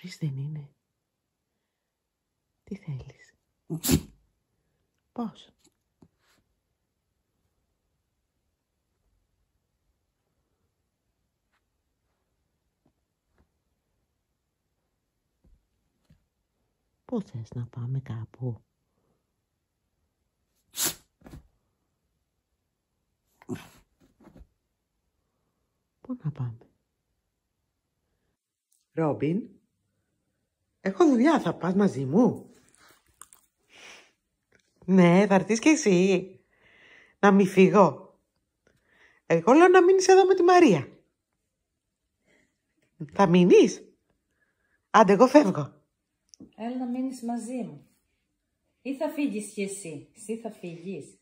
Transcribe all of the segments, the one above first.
Νωρίς δεν είναι? Τι θέλεις? Πώς? Πού θες να πάμε κάπου? Πού να πάμε? Ρόμπιν, έχω δουλειά, θα πας μαζί μου? Ναι, θα έρθεις κι εσύ. Να μη φύγω. Εγώ λέω να μείνεις εδώ με τη Μαρία. Θα μείνεις? Άντε, εγώ φεύγω. Έλα να μείνεις μαζί μου. Ή θα φύγεις κι εσύ? Εσύ θα φύγεις?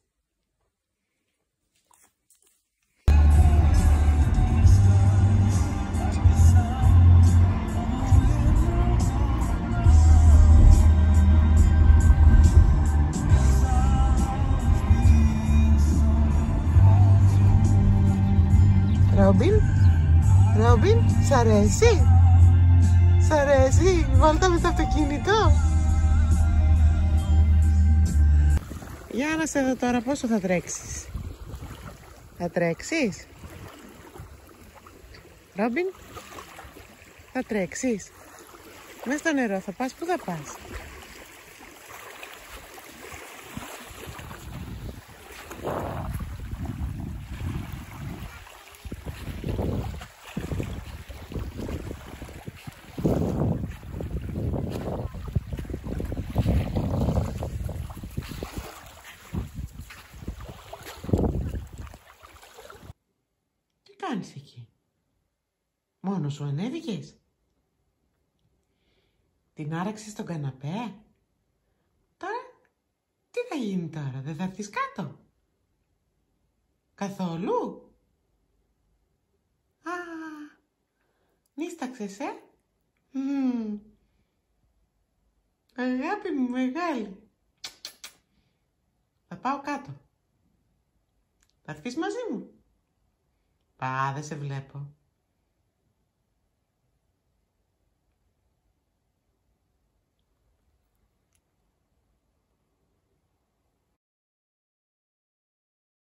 Ρόμπιν, Ρόμπιν, σ' αρέσει? Σ' αρέσει? Βάλτε με στο αυτοκίνητο. Για να σε δω τώρα πόσο θα τρέξεις. Θα τρέξεις? Ρόμπιν, θα τρέξεις? Μες στο νερό θα πας? Πού θα πας? Τι κάνεις εκεί? Μόνος σου ανέβηκες? Την άραξες στον καναπέ? Τώρα, τι θα γίνει τώρα, δεν θα έρθεις κάτω? Καθόλου? Α, νίσταξες, Αγάπη μου μεγάλη. Θα πάω κάτω. Θα έρθεις μαζί μου? Πά, δεν σε βλέπω.